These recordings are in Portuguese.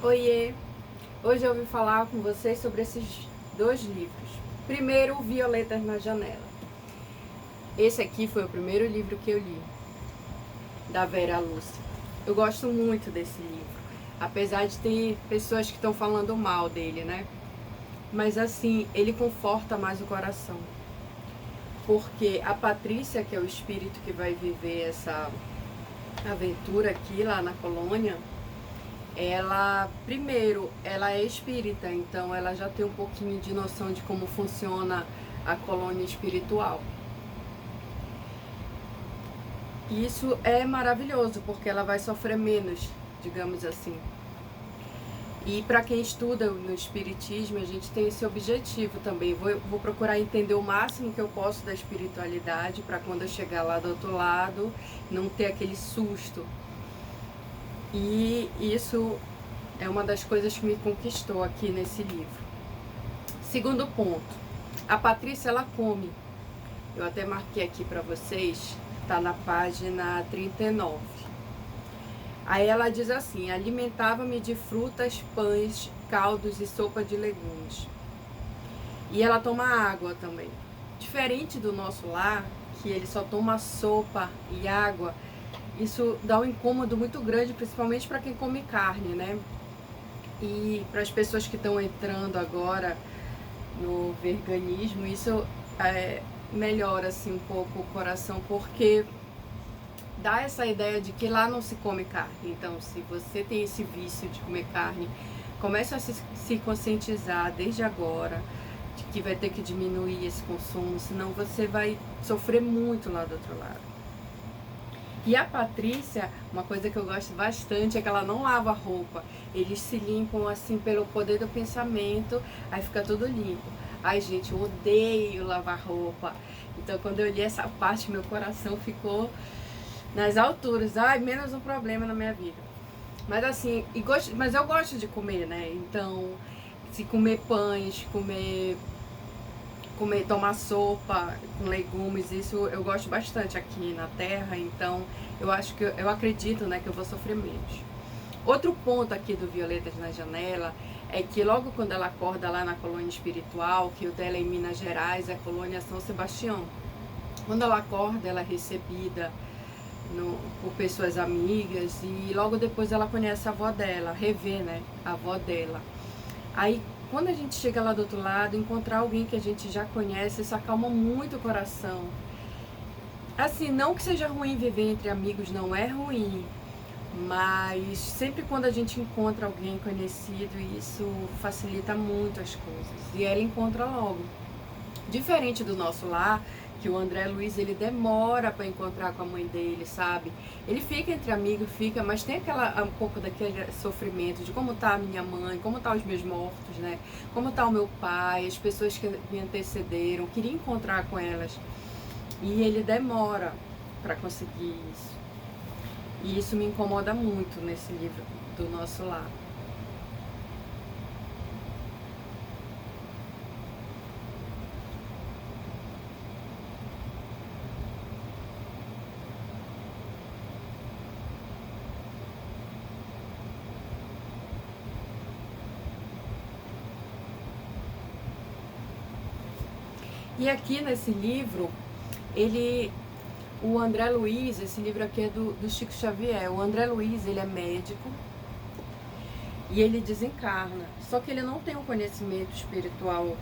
Oiê! Hoje eu vim falar com vocês sobre esses dois livros. Primeiro, Violetas na Janela. Esse aqui foi o primeiro livro que eu li, da Vera Lúcia. Eu gosto muito desse livro, apesar de ter pessoas que estão falando mal dele, né? Mas assim, ele conforta mais o coração. Porque a Patrícia, que é o espírito que vai viver essa aventura aqui lá na colônia, ela, primeiro, ela é espírita, então ela já tem um pouquinho de noção de como funciona a colônia espiritual. Isso é maravilhoso, porque ela vai sofrer menos, digamos assim. E para quem estuda no espiritismo, a gente tem esse objetivo também. Vou procurar entender o máximo que eu posso da espiritualidade, para quando eu chegar lá do outro lado, não ter aquele susto. E isso é uma das coisas que me conquistou aqui nesse livro. Segundo ponto, a Patrícia, ela come. Eu até marquei aqui para vocês, tá na página 39. Aí ela diz assim: alimentava-me de frutas, pães, caldos e sopa de legumes. E ela toma água também. Diferente do nosso lar, que ele só toma sopa e água, isso dá um incômodo muito grande, principalmente para quem come carne, né? E para as pessoas que estão entrando agora no veganismo, isso melhora assim um pouco o coração, porque dá essa ideia de que lá não se come carne. Então, se você tem esse vício de comer carne, comece a se conscientizar desde agora de que vai ter que diminuir esse consumo, senão você vai sofrer muito lá do outro lado. E a Patrícia, uma coisa que eu gosto bastante é que ela não lava roupa. Eles se limpam assim pelo poder do pensamento, aí fica tudo limpo. Ai, gente, eu odeio lavar roupa. Então, quando eu li essa parte, meu coração ficou nas alturas. Ai, menos um problema na minha vida. Mas assim, mas eu gosto de comer, né? Então, se comer pães, tomar sopa com legumes, isso eu gosto bastante aqui na terra, então eu acredito, né, que eu vou sofrer menos. Outro ponto aqui do Violetas na Janela é que logo quando ela acorda lá na colônia espiritual, que o dela é em Minas Gerais, é a colônia São Sebastião. Quando ela acorda, ela é recebida por pessoas amigas e logo depois ela conhece a avó dela, revê, né, a avó dela. Aí, quando a gente chega lá do outro lado, encontrar alguém que a gente já conhece, isso acalma muito o coração. Assim, não que seja ruim viver entre amigos, não é ruim, mas sempre quando a gente encontra alguém conhecido, isso facilita muito as coisas. E ela encontra logo. Diferente do nosso lar, que o André Luiz, ele demora para encontrar com a mãe dele, sabe? Ele fica entre amigos, mas tem um pouco daquele sofrimento de como tá a minha mãe, como tá os meus mortos, né? Como tá o meu pai, as pessoas que me antecederam, queria encontrar com elas. E ele demora para conseguir isso. E isso me incomoda muito nesse livro do nosso lar. E aqui nesse livro, o André Luiz, esse livro aqui é do Chico Xavier. O André Luiz, ele é médico e ele desencarna. Só que ele não tem um conhecimento espiritual.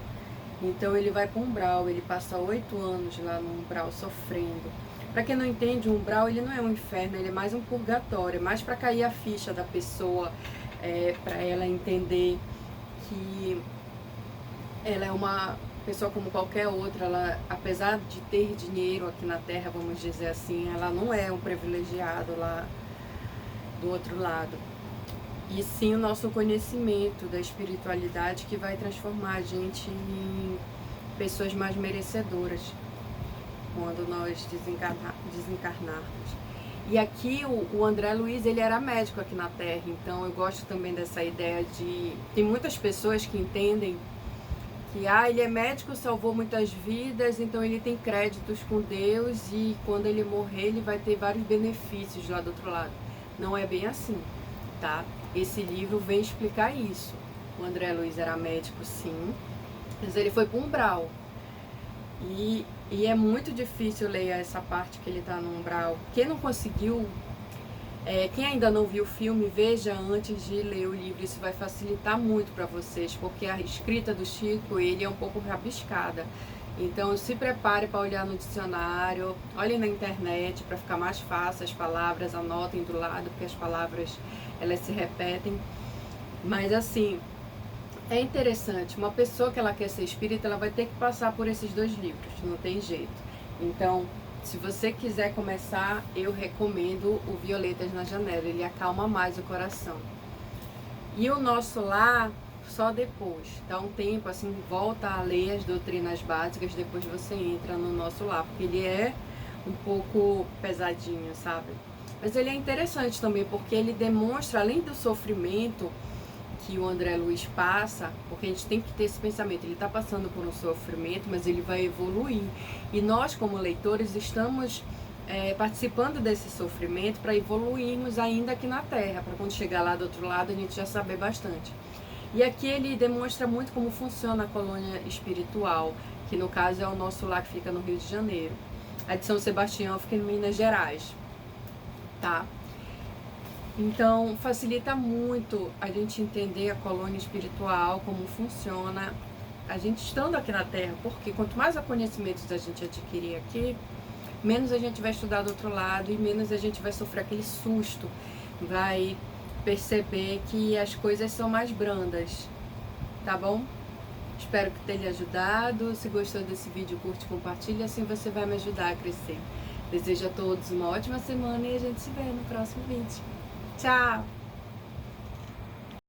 Então ele vai para o umbral, ele passa 8 anos lá no umbral sofrendo. Para quem não entende, o umbral ele não é um inferno, ele é mais um purgatório, é mais para cair a ficha da pessoa, para ela entender que ela é uma pessoa como qualquer outra. Ela, apesar de ter dinheiro aqui na Terra, vamos dizer assim, ela não é um privilegiado lá do outro lado. E sim o nosso conhecimento da espiritualidade que vai transformar a gente em pessoas mais merecedoras quando nós desencarnarmos. E aqui o André Luiz, ele era médico aqui na Terra, então eu gosto também dessa ideia de... Tem muitas pessoas que entendem que ele é médico, salvou muitas vidas, então ele tem créditos com Deus e quando ele morrer ele vai ter vários benefícios lá do outro lado. Não é bem assim. tá? Esse livro vem explicar isso. O André Luiz era médico, sim, mas ele foi para um umbral. E é muito difícil ler essa parte que ele está no umbral. Quem não conseguiu, quem ainda não viu o filme, veja antes de ler o livro. Isso vai facilitar muito para vocês, porque a escrita do Chico, ele é um pouco rabiscada. Então se prepare para olhar no dicionário, olhem na internet para ficar mais fácil as palavras, anotem do lado, porque as palavras elas se repetem. Mas assim, é interessante, uma pessoa que ela quer ser espírita, ela vai ter que passar por esses dois livros, não tem jeito. Então, se você quiser começar, eu recomendo o Violetas na Janela, ele acalma mais o coração. E o Nosso Lar, só depois, dá um tempo, assim, volta a ler as doutrinas básicas, depois você entra no Nosso Lar, porque ele é um pouco pesadinho, sabe? Mas ele é interessante também, porque ele demonstra, além do sofrimento que o André Luiz passa, porque a gente tem que ter esse pensamento, ele está passando por um sofrimento, mas ele vai evoluir. E nós, como leitores, estamos participando desse sofrimento para evoluirmos ainda aqui na Terra, para quando chegar lá do outro lado a gente já saber bastante. E aqui ele demonstra muito como funciona a colônia espiritual, que no caso é o Nosso Lar, que fica no Rio de Janeiro. A de São Sebastião fica em Minas Gerais, tá? Então, facilita muito a gente entender a colônia espiritual, como funciona, a gente estando aqui na Terra, porque quanto mais conhecimentos a gente adquirir aqui, menos a gente vai estudar do outro lado e menos a gente vai sofrer aquele susto, vai perceber que as coisas são mais brandas, tá bom? Espero que tenha ajudado. Se gostou desse vídeo, curte, compartilha, assim você vai me ajudar a crescer. Desejo a todos uma ótima semana e a gente se vê no próximo vídeo. Tchau!